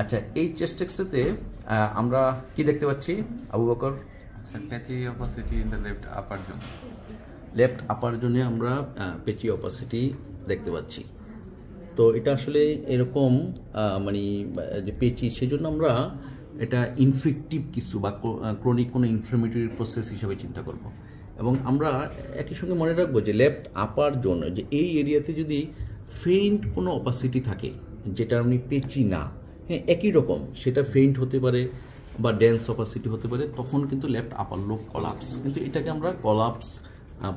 আচ্ছা, এই চেস্ট এক্সরেতে আমরা কি দেখতে পাচ্ছি Abu Bakar? Patchy opacity in the left upper zone. Left upper জোনে আমরা পেচি অপাসিটি দেখতে পাচ্ছি। তো এটা আসলে এরকম মানে যে পেচি, সেজন্য আমরা এটা ইনফেক্টিভ কিছু বা ক্রনিক কোনো ইনফ্লামেটরি প্রসেস হিসেবে চিন্তা করব। এবং আমরা একই সঙ্গে মনে রাখবো যে লেফট আপার জোন, যে এই এরিয়াতে যদি ফেইন্ট কোনো অপাসিটি থাকে যেটা আপনি পেচি না, হ্যাঁ একই রকম, সেটা ফেইন্ট হতে পারে বা ডেন্স অপাসিটি হতে পারে, তখন কিন্তু লেফট আপার লোব কলাপস। কিন্তু এটাকে আমরা কলাপস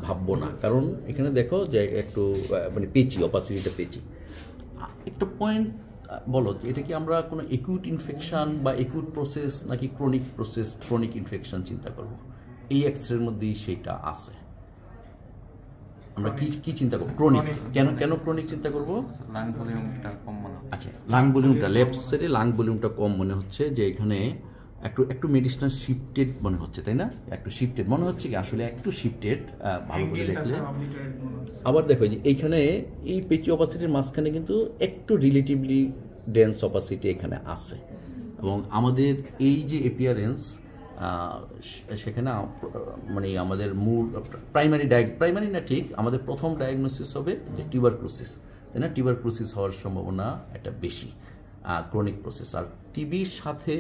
ভাববো না, কারণ এখানে দেখো যে একটু মানে পেচি, অপাসিটিটা পেচি। একটা পয়েন্ট বলো, এটা কি আমরা কোনো একিউট ইনফেকশন বা একিউট প্রসেস নাকি ক্রনিক প্রসেস, ক্রনিক ইনফেকশন চিন্তা করব? এই এক্সরের মধ্যেই সেইটা আছে। আমরা কি চিন্তা করব? ক্রনিক। কেন ক্রনিক চিন্তা করব? লাং ভলিউমটা কম মনে হচ্ছে। আচ্ছা, লাং ভলিউমটা, লেফট সাইডে লাং ভলিউমটা কম মনে হচ্ছে, যে এখানে একটু মেডিসিনাল শিফটেড মনে হচ্ছে, তাই না? একটু শিফটেড মনে হচ্ছে, কি আসলে একটু শিফটেড ভালো করে দেখলে। আবার দেখো যে এইখানে এই পেচি অপাসিটির মাঝখানে কিন্তু একটু রিলেটিভলি ডেন্স অপাসিটি এখানে আছে। এবং আমাদের এই যে এপিয়ারেন্স, সেখানে মানে আমাদের মূল প্রাইমারি না, ঠিক আমাদের প্রথম ডায়াগনোসিস হবে যে টিউবারক্লোসিস, তাই না? টিউবারক্লোসিস হওয়ার সম্ভাবনা একটা বেশি ক্রনিক প্রসেস। আর টিবির সাথে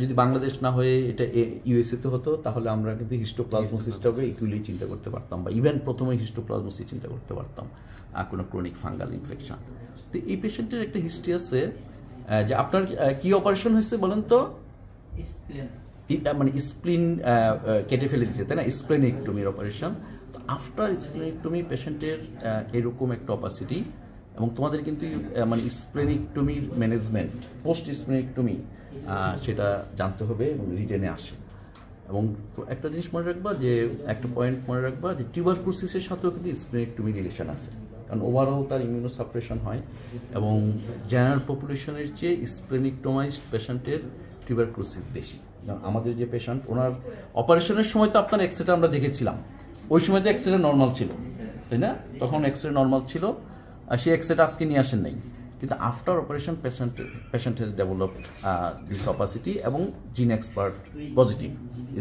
যদি বাংলাদেশ না হয়ে এটা ইউএসএতে হতো, তাহলে আমরা কিন্তু হিস্টোপ্লাজমোসিসটাকে ইকুয়ালি চিন্তা করতে পারতাম, বা ইভেন প্রথমে হিস্টোপ্লাজমোসিস চিন্তা করতে পারতাম, কোনো ক্রনিক ফাঙ্গাল ইনফেকশন। তো এই পেশেন্টের একটা হিস্ট্রি আছে যে আপনার কি অপারেশন হয়েছে বলেন তো? মানে স্প্লিন কেটে ফেলে দিচ্ছে, তাই না? স্প্লেনেক্টমির অপারেশন। তো আফটার স্প্লেনেক্টমি পেশেন্টের এরকম একটা অপাসিটি, এবং তোমাদের কিন্তু মানে স্প্লেনেক্টমির ম্যানেজমেন্ট পোস্ট স্প্লেনেক্টমি সেটা জানতে হবে এবং রিটেনে আসে। এবং তো একটা জিনিস মনে রাখবা, যে একটা পয়েন্ট মনে রাখবা, যে টিউবারক্লোসিসের সাথেও কিন্তু স্প্লেনেক্টমি রিলেশন আছে, কারণ ওভারঅল তার ইমিউনোসাপ্রেশন হয়, এবং জেনারেল পপুলেশনের চেয়ে স্প্লেনেক্টোমাইজড পেশেন্টের টিউবারক্লোসিস বেশি। আমাদের যে পেশেন্ট, ওনার অপারেশনের সময় তো আপনার এক্সরেটা আমরা দেখেছিলাম, ওই সময় তো এক্সরে নর্মাল ছিল, তাই না? তখন এক্সরে নর্মাল ছিল, আর সেই এক্সরেটা আজকে নিয়ে আসেন নাই। কিন্তু after operation patient has developed this opacity, এবং gene expert positive,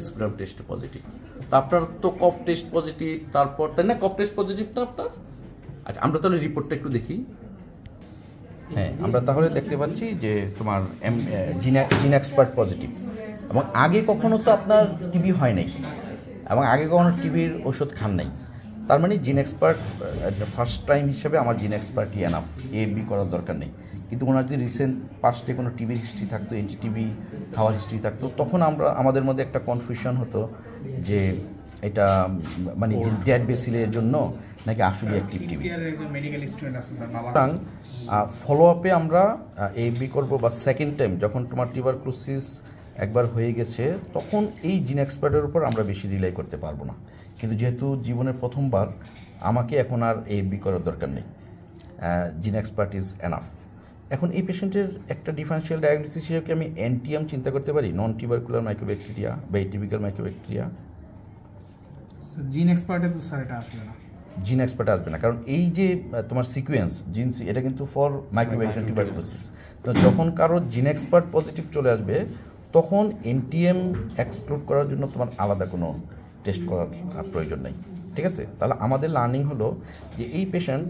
scrum test positive. তো আপনার তো কফ টেস্ট পজিটিভ, তারপর তাই না? কফ টেস্ট পজিটিভ তো আপনার। আচ্ছা, আমরা তাহলে রিপোর্টটা একটু দেখি। হ্যাঁ, আমরা তাহলে দেখতে পাচ্ছি যে তোমার জিন এক্সপার্ট পজিটিভ, এবং আগে কখনো তো আপনার টিবি হয় নাই, এবং আগে কখনো টিবির ওষুধ খান নাই। তার মানে জিন এক্সপার্ট ফার্স্ট টাইম হিসেবে আমার জিন এক্সপার্টই এনাফ, এ বি করার দরকার নেই। কিন্তু ওনার যদি রিসেন্ট পাস্টে কোনো টিবির হিস্ট্রি থাকতো, এনটি টিবি খাওয়ার হিস্ট্রি থাকতো, তখন আমাদের মধ্যে একটা কনফিউশন হতো যে এটা মানে ডেড বেসিলের জন্য নাকি আসলে অ্যাক্টিভ টিবি। সুতরাং ফলো আপে আমরা এ বি করবো, বা সেকেন্ড টাইম যখন তোমার টিউবারক্লোসিস একবার হয়ে গেছে, তখন এই জিন এক্সপার্টের উপর আমরা বেশি রিলাই করতে পারবো না। কিন্তু যেহেতু জীবনের প্রথমবার, আমাকে এখন আর এ বি করার দরকার নেই, জিন এক্সপার্ট ইজ এনাফ। এখন এই পেশেন্টের একটা ডিফারেন্সিয়াল ডায়াগনোসিস হিসেবে কি আমি এনটিএম চিন্তা করতে পারি, নন টিউবারকুলার মাইক্রোব্যাকটেরিয়া বা এটিপিক্যাল মাইক্রোব্যাকটেরিয়া? জিন এক্সপার্টে তো স্যার এটা আসবে না, জিন এক্সপার্ট আসবে না, কারণ এই যে তোমার সিকোয়েন্স জিন, এটা কিন্তু ফর মাইক্রোব্যাকটেরিয়াল টিউবারকুলোসিস। তো যখন কারো জিন এক্সপার্ট পজিটিভ চলে আসবে, তখন এনটিএম এক্সক্লুড করার জন্য তোমার আলাদা কোনো টেস্ট করার প্রয়োজন নেই, ঠিক আছে? তাহলে আমাদের লার্নিং হলো যে এই পেশেন্ট,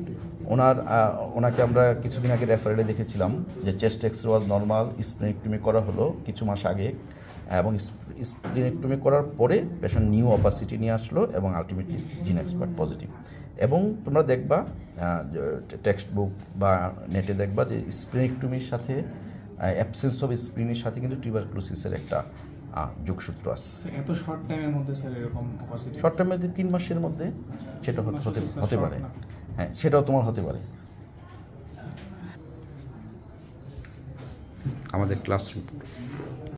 ওনাকে আমরা কিছুদিন আগে রেফারেলে দেখেছিলাম যে chest X-ray was normal, splenectomy করা হলো কিছু মাস আগে, এবং স্প্লেনেক্টমি করার পরে পেশেন্ট নিউ অপাসিটি নিয়ে আসলো, এবং আলটিমেটলি জিন এক্সপার্ট পজিটিভ। এবং তোমরা দেখবা টেক্সট বুক বা নেটে দেখবা যে স্প্লেনেক্টমির সাথে অ্যাবসেন্স অফ স্প্লিনের সাথে কিন্তু টিউবারক্লোসিসের একটা যোগসূত্র আছে। এত শর্ট টাইমের মধ্যে স্যার এরকম অপাসিটি, শর্ট টাইমের মধ্যে 3 মাসের মধ্যে সেটা হতে পারে। হ্যাঁ, সেটাও তোমার হতে পারে। আমাদের ক্লাস